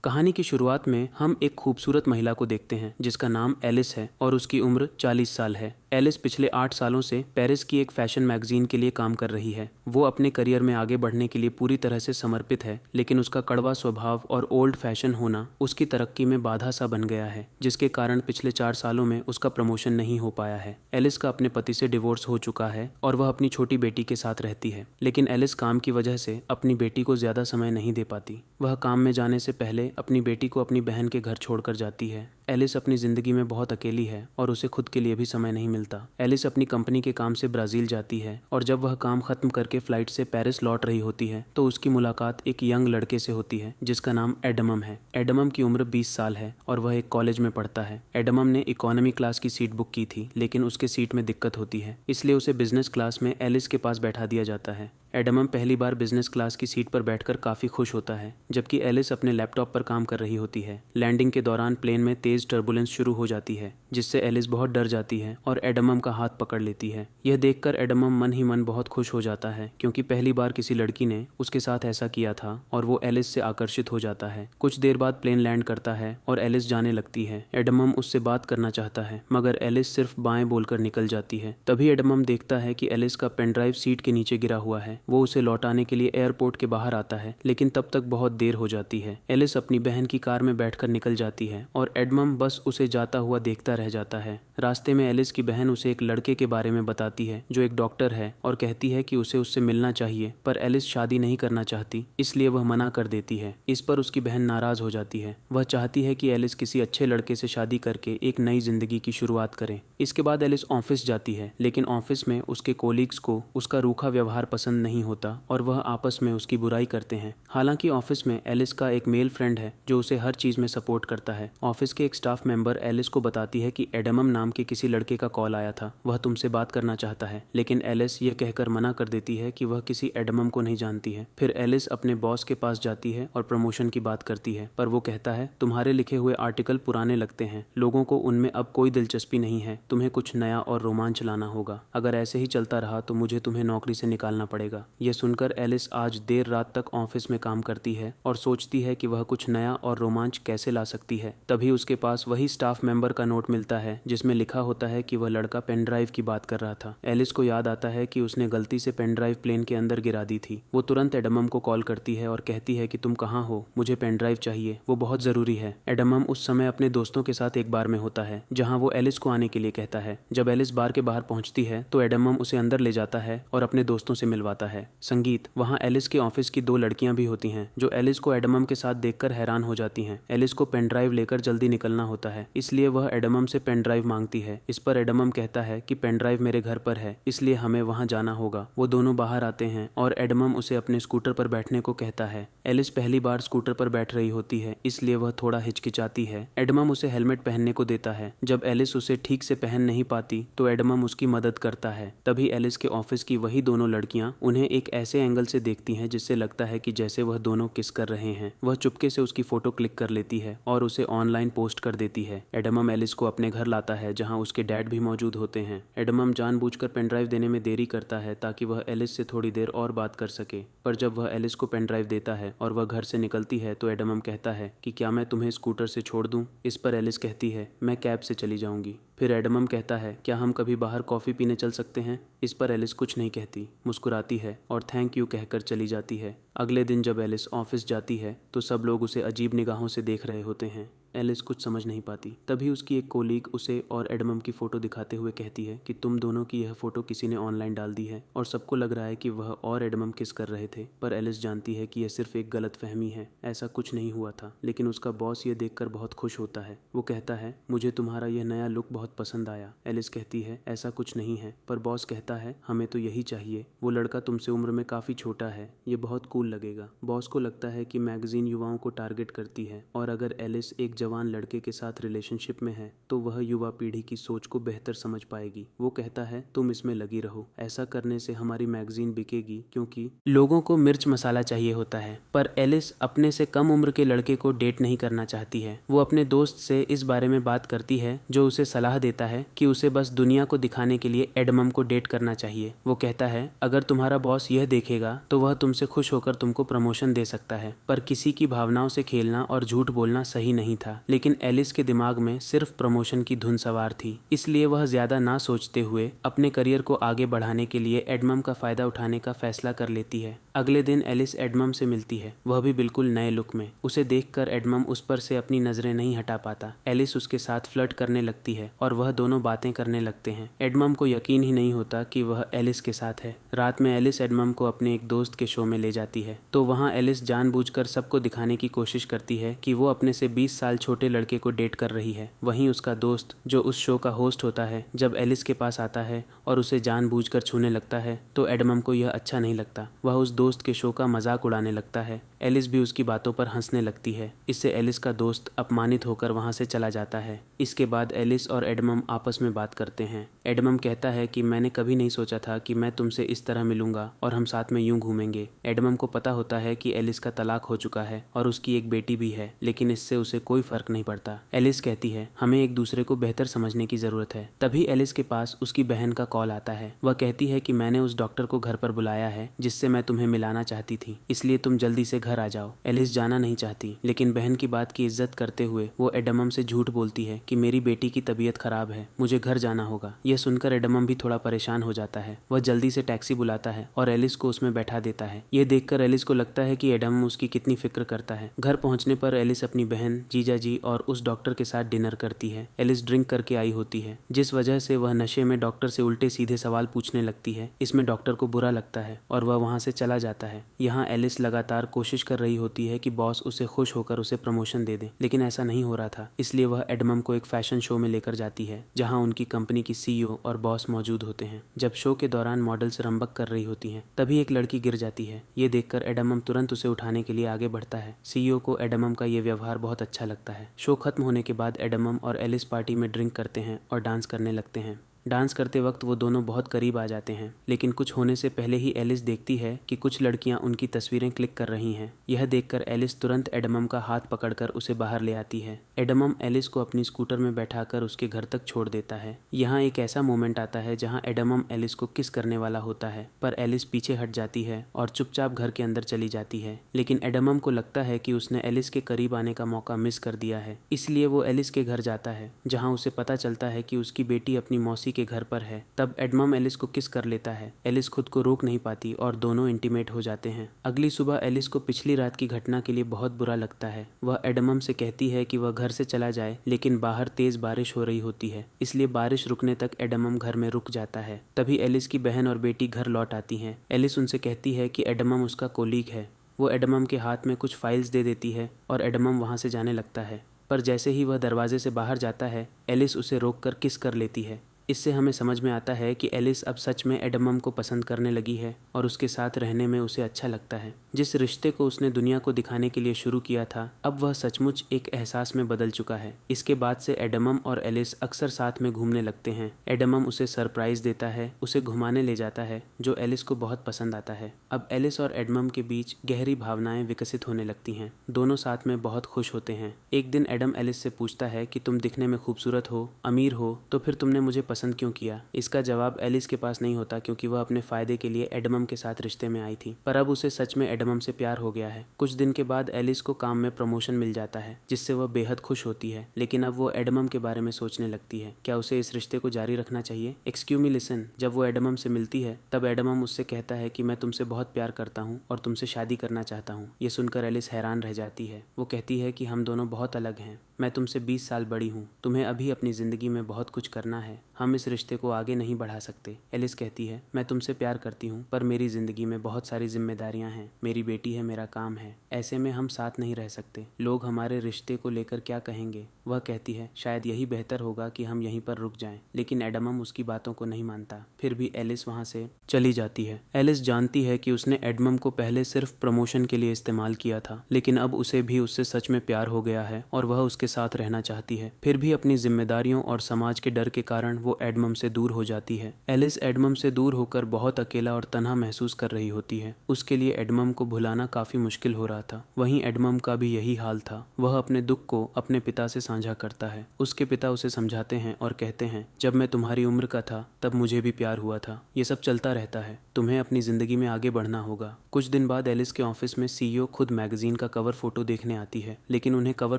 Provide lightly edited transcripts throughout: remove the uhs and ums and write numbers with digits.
कहानी की शुरुआत में हम एक खूबसूरत महिला को देखते हैं जिसका नाम एलिस है और उसकी उम्र 40 साल है। एलिस पिछले 8 सालों से पेरिस की एक फैशन मैगजीन के लिए काम कर रही है। वो अपने करियर में आगे बढ़ने के लिए पूरी तरह से समर्पित है, लेकिन उसका कड़वा स्वभाव और ओल्ड फैशन होना उसकी तरक्की में बाधा सा बन गया है, जिसके कारण पिछले 4 सालों में उसका प्रमोशन नहीं हो पाया है। एलिस का अपने पति से डिवोर्स हो चुका है और वह अपनी छोटी बेटी के साथ रहती है, लेकिन एलिस काम की वजह से अपनी बेटी को ज्यादा समय नहीं दे पाती। वह काम में जाने से पहले अपनी बेटी को अपनी बहन के घर छोड़कर जाती है। एलिस अपनी ज़िंदगी में बहुत अकेली है और उसे खुद के लिए भी समय नहीं मिलता। एलिस अपनी कंपनी के काम से ब्राज़ील जाती है और जब वह काम ख़त्म करके फ़्लाइट से पेरिस लौट रही होती है तो उसकी मुलाकात एक यंग लड़के से होती है जिसका नाम एडमम है। एडमम की उम्र 20 साल है और वह एक कॉलेज में पढ़ता है। एडमम ने इकोनॉमी क्लास की सीट बुक की थी, लेकिन उसके सीट में दिक्कत होती है, इसलिए उसे बिजनेस क्लास में एलिस के पास बैठा दिया जाता है। एडमम पहली बार बिजनेस क्लास की सीट पर बैठकर काफ़ी खुश होता है, जबकि एलिस अपने लैपटॉप पर काम कर रही होती है। लैंडिंग के दौरान प्लेन में तेज़ टर्बुलेंस शुरू हो जाती है, जिससे एलिस बहुत डर जाती है और एडमम का हाथ पकड़ लेती है। यह देखकर एडमम मन ही मन बहुत खुश हो जाता है, क्योंकि पहली बार किसी लड़की ने उसके साथ ऐसा किया था और वो एलिस से आकर्षित हो जाता है। कुछ देर बाद प्लेन लैंड करता है और एलिस जाने लगती है। एडमम उससे बात करना चाहता है, मगर एलिस सिर्फ बाएं बोलकर निकल जाती है। तभी एडमम देखता है कि एलिस का पेन ड्राइव सीट के नीचे गिरा हुआ है। वो उसे लौटाने के लिए एयरपोर्ट के बाहर आता है, लेकिन तब तक बहुत देर हो जाती है। एलिस अपनी बहन की कार में बैठकर निकल जाती है और एडमम बस उसे जाता हुआ देखता रह जाता है। रास्ते में एलिस की बहन उसे एक लड़के के बारे में बताती है जो एक डॉक्टर है और कहती है कि उसे उससे मिलना चाहिए, पर एलिस शादी नहीं करना चाहती, इसलिए वह मना कर देती है। इस पर उसकी बहन नाराज हो जाती है। वह चाहती है कि एलिस किसी अच्छे लड़के से शादी करके एक नई जिंदगी की शुरुआत करे। इसके बाद एलिस ऑफिस जाती है, लेकिन ऑफिस में उसके कोलीग्स को उसका रूखा व्यवहार पसंद नहीं होता और वह आपस में उसकी बुराई करते हैं। हालांकि ऑफिस में एलिस का एक मेल फ्रेंड है जो उसे हर चीज में सपोर्ट करता है। ऑफिस के एक स्टाफ मेंबर एलिस को बताती है कि एडमम नाम के किसी लड़के का कॉल आया था, वह तुमसे बात करना चाहता है, लेकिन एलिस यह कहकर मना कर देती है कि वह किसी एडमम को नहीं जानती है। फिर एलिस अपने बॉस के पास जाती है और प्रमोशन की बात करती है, पर वो कहता है तुम्हारे लिखे हुए आर्टिकल पुराने लगते हैं, लोगों को उनमें अब कोई दिलचस्पी नहीं है, तुम्हें कुछ नया और रोमांच लाना होगा। अगर ऐसे ही चलता रहा तो मुझे तुम्हें नौकरी से निकालना पड़ेगा। यह सुनकर एलिस आज देर रात तक ऑफिस में काम करती है और सोचती है कि वह कुछ नया और रोमांच कैसे ला सकती है। तभी उसके पास वही स्टाफ मेंबर का नोट मिलता है जिसमें लिखा होता है कि वह लड़का पेन ड्राइव की बात कर रहा था। एलिस को याद आता है कि उसने गलती से पेन ड्राइव प्लेन के अंदर गिरा दी थी। वो तुरंत एडमम को कॉल करती है और कहती है कि तुम कहाँ हो, मुझे पेन ड्राइव चाहिए, वो बहुत ज़रूरी है। एडमम उस समय अपने दोस्तों के साथ एक बार में होता है जहाँ वो एलिस को आने के लिए कहता है। जब एलिस बार के बाहर पहुँचती है तो एडमम उसे अंदर ले जाता है और अपने दोस्तों से मिलवाता है। संगीत, वहाँ एलिस के ऑफिस की 2 लड़कियां भी होती हैं जो एलिस को एडमम के साथ देखकर हैरान हो जाती हैं। एलिस को पेन ड्राइव लेकर जल्दी निकलना होता है, इसलिए वह एडमम से पेन ड्राइव मांगती है। इस पर एडमम कहता है कि पेन ड्राइव मेरे घर पर है, इसलिए हमें वहाँ जाना होगा। वो दोनों बाहर आते हैं और एडमम उसे अपने स्कूटर पर बैठने को कहता है। एलिस पहली बार स्कूटर पर बैठ रही होती है, इसलिए वह थोड़ा हिचकिचाती है। एडमम उसे हेलमेट पहनने को देता है। जब एलिस उसे ठीक से पहन नहीं पाती तो एडमम उसकी मदद करता है। तभी एलिस के ऑफिस की वही दोनों लड़कियां उन्हें एक ऐसे एंगल से देखती हैं जिससे लगता है कि जैसे वह दोनों किस कर रहे हैं। वह चुपके से उसकी फोटो क्लिक कर लेती है और उसे ऑनलाइन पोस्ट कर देती है। एडमम एलिस को अपने घर लाता है जहां उसके डैड भी मौजूद होते हैं। एडमम जानबूझकर पेनड्राइव देने में देरी करता है ताकि वह एलिस से थोड़ी देर और बात कर सके, पर जब वह एलिस को पेनड्राइव देता है और वह घर से निकलती है तो एडमम कहता है कि क्या मैं तुम्हें स्कूटर से छोड़ दूं। इस पर एलिस कहती है मैं कैब से चली जाऊंगी। फिर एडमम कहता है क्या हम कभी बाहर कॉफ़ी पीने चल सकते हैं। इस पर एलिस कुछ नहीं कहती, मुस्कुराती है और थैंक यू कहकर चली जाती है। अगले दिन जब एलिस ऑफिस जाती है तो सब लोग उसे अजीब निगाहों से देख रहे होते हैं। एलिस कुछ समझ नहीं पाती। तभी उसकी एक कोलीग उसे और एडमम की फ़ोटो दिखाते हुए कहती है कि तुम दोनों की यह फ़ोटो किसी ने ऑनलाइन डाल दी है और सबको लग रहा है कि वह और एडमम किस कर रहे थे, पर एलिस जानती है कि यह सिर्फ एक गलतफहमी है, ऐसा कुछ नहीं हुआ था। लेकिन उसका बॉस ये देखकर बहुत खुश होता है। वो कहता है मुझे तुम्हारा यह नया लुक बहुत पसंद आया। एलिस कहती है ऐसा कुछ नहीं है, पर बॉस कहता है हमें तो यही चाहिए, वो लड़का तुमसे उम्र में काफ़ी छोटा है, ये बहुत कूल लगेगा। बॉस को लगता है कि मैगजीन युवाओं को टारगेट करती है और अगर एलिस एक जवान लड़के के साथ रिलेशनशिप में है तो वह युवा पीढ़ी की सोच को बेहतर समझ पाएगी। वो कहता है तुम इसमें लगी रहो, ऐसा करने से हमारी मैगजीन बिकेगी, क्योंकि लोगों को मिर्च मसाला चाहिए होता है। पर एलिस अपने से कम उम्र के लड़के को डेट नहीं करना चाहती है। वो अपने दोस्त से इस बारे में बात करती है जो उसे सलाह देता है कि उसे बस दुनिया को दिखाने के लिए एडमम को डेट करना चाहिए। वो कहता है अगर तुम्हारा बॉस यह देखेगा तो वह तुमसे खुश होकर और तुमको प्रमोशन दे सकता है। पर किसी की भावनाओं से खेलना और झूठ बोलना सही नहीं था। लेकिन एलिस के दिमाग में सिर्फ प्रमोशन की धुन सवार थी, इसलिए वह ज्यादा ना सोचते हुए अपने करियर को आगे बढ़ाने के लिए एडमम का फायदा उठाने का फैसला कर लेती है। अगले दिन एलिस एडमम से मिलती है, वह भी बिल्कुल नए लुक में। उसे देखकर एडमम उस पर से अपनी नजरें नहीं हटा पाता। एलिस उसके साथ फ्लर्ट करने लगती है और वह दोनों बातें करने लगते हैं। एडमम को यकीन ही नहीं होता कि वह एलिस के साथ है। रात में एलिस एडमम को अपने एक दोस्त के शो में ले जाती है, तो वहाँ एलिस जानबूझकर सबको दिखाने की कोशिश करती है कि वो अपने से 20 साल छोटे लड़के को डेट कर रही है। वहीं उसका दोस्त जो उस शो का होस्ट होता है, जब एलिस के पास आता है और उसे जानबूझकर छूने लगता है तो एडमम को यह अच्छा नहीं लगता। वह उस दोस्त के शो का मजाक उड़ाने लगता है। एलिस भी उसकी बातों पर हंसने लगती है। इससे एलिस का दोस्त अपमानित होकर वहां से चला जाता है। इसके बाद एलिस और एडमम आपस में बात करते हैं। एडमम कहता है कि मैंने कभी नहीं सोचा था कि मैं तुमसे इस तरह मिलूंगा और हम साथ में यूं घूमेंगे। एडमम को पता होता है कि एलिस का तलाक हो चुका है और उसकी एक बेटी भी है, लेकिन इससे उसे कोई फर्क नहीं पड़ता। एलिस कहती है हमें एक दूसरे को बेहतर समझने की जरूरत है। तभी एलिस के पास उसकी बहन का कॉल आता है। वह कहती है कि मैंने उस डॉक्टर को घर पर बुलाया है जिससे मैं तुम्हें मिलाना चाहती थी, इसलिए तुम जल्दी से घर आ जाओ। एलिस जाना नहीं चाहती, लेकिन बहन की बात की इज्जत करते हुए वो एडमम से झूठ बोलती है कि मेरी बेटी की तबीयत खराब है, मुझे घर जाना होगा। यह सुनकर एडमम भी थोड़ा परेशान हो जाता है। वह जल्दी से टैक्सी बुलाता है और एलिस को उसमें बैठा देता है। यह देखकर एलिस को लगता है कि एडमम उसकी कितनी फिक्र करता है। घर पहुंचने पर एलिस अपनी बहन, जीजा जी और उस डॉक्टर के साथ डिनर करती है। एलिस ड्रिंक करके आई होती है, जिस वजह से वह नशे में डॉक्टर से उल्टे सीधे सवाल पूछने लगती है। इसमें डॉक्टर को बुरा लगता है और वह वहां से चला जाता है। यहाँ एलिस लगातार कोशिश कर रही होती है कि बॉस उसे खुश होकर उसे प्रमोशन दे दे, लेकिन ऐसा नहीं हो रहा था। इसलिए वह एडमम को एक फैशन शो में लेकर जाती है, जहां उनकी कंपनी की सीईओ और बॉस मौजूद होते हैं। जब शो के दौरान मॉडल्स रंबक कर रही होती हैं, तभी एक लड़की गिर जाती है। ये देखकर एडमम तुरंत उसे उठाने के लिए आगे बढ़ता है। सीईओ को एडमम का ये व्यवहार बहुत अच्छा लगता है। शो खत्म होने के बाद एडमम और एलिस पार्टी में ड्रिंक करते हैं और डांस करने लगते हैं। डांस करते वक्त वो दोनों बहुत करीब आ जाते हैं, लेकिन कुछ होने से पहले ही एलिस देखती है कि कुछ लड़कियां उनकी तस्वीरें क्लिक कर रही हैं। यह देखकर एलिस तुरंत एडमम का हाथ पकड़कर उसे बाहर ले आती है। एडमम एलिस को अपनी स्कूटर में बैठाकर उसके घर तक छोड़ देता है। यहाँ एक ऐसा मोमेंट आता है जहाँ एडमम एलिस को किस करने वाला होता है, पर एलिस पीछे हट जाती है और चुपचाप घर के अंदर चली जाती है। लेकिन एडमम को लगता है कि उसने एलिस के करीब आने का मौका मिस कर दिया है, इसलिए वो एलिस के घर जाता है, जहाँ उसे पता चलता है कि उसकी बेटी अपनी मौसी के घर पर है। तब एडमम एलिस को किस कर लेता है। एलिस खुद को रोक नहीं पाती और दोनों इंटीमेट हो जाते हैं। अगली सुबह एलिस को पिछली रात की घटना के लिए बहुत बुरा लगता है। वह एडमम से कहती है कि वह घर से चला जाए, लेकिन बाहर तेज बारिश हो रही होती है, इसलिए बारिश रुकने तक एडमम घर में रुक जाता है। तभी एलिस की बहन और बेटी घर लौट आती हैं। एलिस उनसे कहती है कि एडमम उसका कोलीग है। वो एडमम के हाथ में कुछ फाइल्स दे देती है और एडमम वहाँ से जाने लगता है। पर जैसे ही वह दरवाजे से बाहर जाता है, एलिस उसे रोककर किस कर लेती है। इससे हमें समझ में आता है कि एलिस अब सच में एडमम को पसंद करने लगी है और उसके साथ रहने में उसे अच्छा लगता है। जिस रिश्ते को उसने दुनिया को दिखाने के लिए शुरू किया था, अब वह सचमुच एक एहसास में बदल चुका है। इसके बाद से एडमम और एलिस अक्सर साथ में घूमने लगते हैं। एडमम उसे सरप्राइज देता है, उसे घुमाने ले जाता है, जो एलिस को बहुत पसंद आता है। अब एलिस और एडमम के बीच गहरी भावनाएं विकसित होने लगती हैं। दोनों साथ में बहुत खुश होते हैं। एक दिन एडम एलिस से पूछता है कि तुम दिखने में खूबसूरत हो, अमीर हो, तो फिर तुमने मुझे पसंद क्यों किया। इसका जवाब एलिस के पास नहीं होता, क्योंकि वह अपने फायदे के लिए एडमम के साथ रिश्ते में आई थी। पर अब उसे सच में एडमम से प्यार हो गया है। कुछ दिन के बाद एलिस को काम में प्रमोशन मिल जाता है, जिससे वह बेहद खुश होती है। लेकिन अब वो एडमम के बारे में सोचने लगती है, क्या उसे इस रिश्ते को जारी रखना चाहिए। एक्सक्यूज मी लिसन, जब वो एडमम से मिलती है, तब एडमम उससे कहता है कि मैं तुमसे बहुत प्यार करता हूँ और तुमसे शादी करना चाहता हूँ। ये सुनकर एलिस हैरान रह जाती है। वो कहती है कि हम दोनों बहुत अलग हैं। मैं तुमसे 20 साल बड़ी हूँ। तुम्हें अभी अपनी ज़िंदगी में बहुत कुछ करना है। हम इस रिश्ते को आगे नहीं बढ़ा सकते। एलिस कहती है, मैं तुमसे प्यार करती हूँ, पर मेरी ज़िंदगी में बहुत सारी जिम्मेदारियाँ हैं। मेरी बेटी है, मेरा काम है। ऐसे में हम साथ नहीं रह सकते। लोग हमारे रिश्ते को लेकर क्या कहेंगे। वह कहती है, शायद यही बेहतर होगा कि हम यहीं पर रुक जाएं। लेकिन एडमम उसकी बातों को नहीं मानता। फिर भी एलिस वहाँ से चली जाती है। एलिस जानती है कि उसने एडमम को पहले सिर्फ प्रमोशन के लिए इस्तेमाल किया था, लेकिन अब उसे भी उससे सच में प्यार हो गया है और वह उसके उसके साथ रहना चाहती है। फिर भी अपनी जिम्मेदारियों और समाज के डर के कारण वो एडमम से दूर हो जाती है। एलिस एडमम से दूर होकर बहुत अकेला और तन्हा महसूस कर रही होती है। उसके लिए एडमम को भुलाना काफ़ी मुश्किल हो रहा था। वहीं एडमम का भी यही हाल था। वह अपने दुख को अपने पिता से साझा करता है। उसके पिता उसे समझाते हैं और कहते हैं, जब मैं तुम्हारी उम्र का था तब मुझे भी प्यार हुआ था। ये सब चलता रहता है, तुम्हें अपनी ज़िंदगी में आगे बढ़ना होगा। कुछ दिन बाद एलिस के ऑफिस में सीईओ खुद मैगजीन का कवर फोटो देखने आती है, लेकिन उन्हें कवर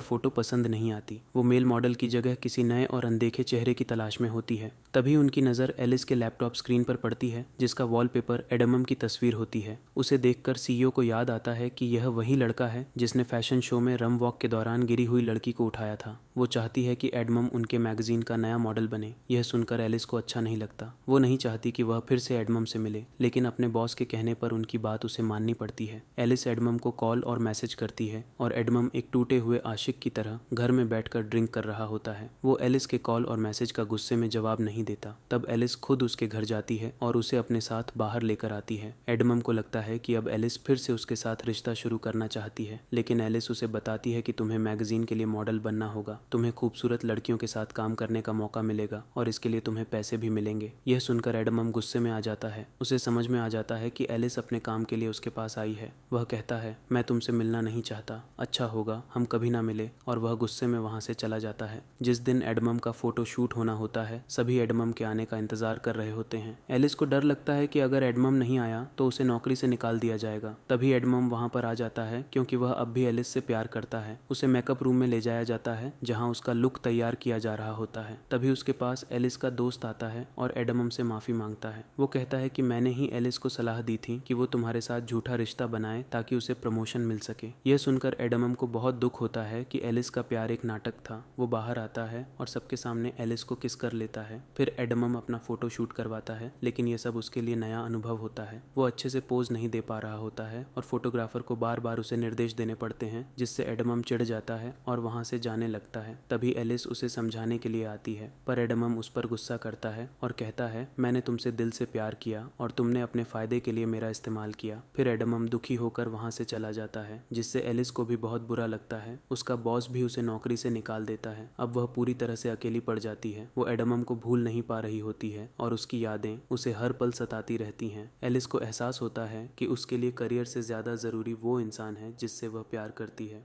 फोटो पसंद नहीं आती। वो मेल मॉडल की जगह किसी नए और अनदेखे चेहरे की तलाश में होती है। तभी उनकी नज़र एलिस के लैपटॉप स्क्रीन पर पड़ती है, जिसका वॉलपेपर एडमम की तस्वीर होती है। उसे देखकर सीईओ को याद आता है कि यह वही लड़का है जिसने फैशन शो में रम वॉक के दौरान गिरी हुई लड़की को उठाया था। वो चाहती है कि एडमम उनके मैगजीन का नया मॉडल बने। यह सुनकर एलिस को अच्छा नहीं लगता। वो नहीं चाहती कि वह फिर से एडमम से मिले, लेकिन अपने बॉस के कहने पर उनकी बात उसे माननी पड़ती है। एलिस एडमम को कॉल और मैसेज करती है और एडमम एक टूटे हुए आशिक की तरह घर में बैठकर ड्रिंक कर रहा होता है। वो एलिस के कॉल और मैसेज का गुस्से में जवाब नहीं देता। तब एलिस खुद उसके घर जाती है और उसे अपने साथ बाहर लेकर आती है। एडमम को लगता है कि अब एलिस फिर से उसके साथ रिश्ता शुरू करना चाहती है, लेकिन एलिस उसे बताती है कि तुम्हें मैगजीन के लिए मॉडल बनना होगा, तुम्हें खूबसूरत लड़कियों के साथ काम करने का मौका मिलेगा और इसके लिए तुम्हें पैसे भी मिलेंगे। यह सुनकर एडमम गुस्से में आ जाता है। उसे समझ में आ जाता है कि एलिस अपने काम के लिए उसके पास आई है। वह कहता है, मैं तुमसे मिलना नहीं चाहता, अच्छा होगा हम कभी ना मिले, और वह गुस्से में वहाँ से चला जाता है। जिस दिन एडमम का फोटो शूट होना होता है, सभी एडमम के आने का इंतजार कर रहे होते हैं। एलिस को डर लगता है कि अगर एडमम नहीं आया तो उसे नौकरी से निकाल दिया जाएगा। तभी एडमम वहाँ पर आ जाता है, क्योंकि वह अब भी एलिस से प्यार करता है। उसे मेकअप रूम में ले जाया जाता है, जहाँ उसका लुक तैयार किया जा रहा होता है। तभी उसके पास एलिस का दोस्त आता है और एडमम से माफ़ी मांगता है। वो कहता है कि मैंने ही एलिस को सलाह दी थी कि वो तुम्हारे साथ झूठा रिश्ता बनाए ताकि उसे प्रमोशन मिल सके। यह सुनकर एडमम को बहुत दुख होता है कि एलिस का प्यार एक नाटक था। वो बाहर आता है और सबके सामने एलिस को किस कर लेता है। फिर एडमम अपना फोटो शूट करवाता है, लेकिन यह सब उसके लिए नया अनुभव होता है। वो अच्छे से पोज नहीं दे पा रहा होता है और फोटोग्राफर को बार बार उसे निर्देश देने पड़ते हैं, जिससे एडमम चिढ़ जाता है और वहाँ से जाने लगता है। तभी एलिस उसे समझाने के लिए आती है, पर एडमम उस पर गुस्सा करता है और कहता है, मैंने तुमसे दिल से प्यार किया और तुमने अपने फायदे के लिए मेरा इस्तेमाल किया। फिर एडमम दुखी होकर वहाँ से चला जाता है, जिससे एलिस को भी बहुत बुरा लगता है। उसका बॉस भी उसे नौकरी से निकाल देता है। अब वह पूरी तरह से अकेली पड़ जाती है। वो एडमम को भूल नहीं पा रही होती है और उसकी यादें उसे हर पल सताती रहती हैं। एलिस को एहसास होता है कि उसके लिए करियर से ज़्यादा ज़रूरी वो इंसान है जिससे वह प्यार करती है,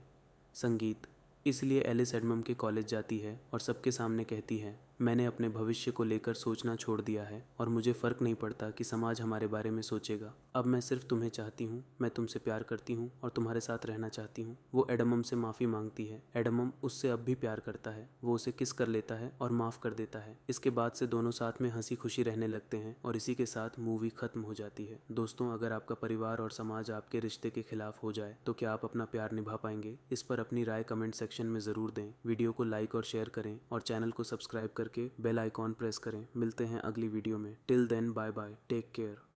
संगीत। इसलिए एलिस एडमम के कॉलेज जाती है और सबके सामने कहती है, मैंने अपने भविष्य को लेकर सोचना छोड़ दिया है और मुझे फ़र्क नहीं पड़ता कि समाज हमारे बारे में सोचेगा। अब मैं सिर्फ तुम्हें चाहती हूँ, मैं तुमसे प्यार करती हूँ और तुम्हारे साथ रहना चाहती हूँ। वो एडमम से माफ़ी मांगती है। एडमम उससे अब भी प्यार करता है। वो उसे किस कर लेता है और माफ़ कर देता है। इसके बाद से दोनों साथ में हंसी खुशी रहने लगते हैं और इसी के साथ मूवी ख़त्म हो जाती है। दोस्तों, अगर आपका परिवार और समाज आपके रिश्ते के खिलाफ हो जाए तो क्या आप अपना प्यार निभा पाएंगे? इस पर अपनी राय कमेंट सेक्शन में ज़रूर दें। वीडियो को लाइक और शेयर करें और चैनल को सब्सक्राइब करके बेल आइकॉन प्रेस करें। मिलते हैं अगली वीडियो में। Till then, bye bye, take care.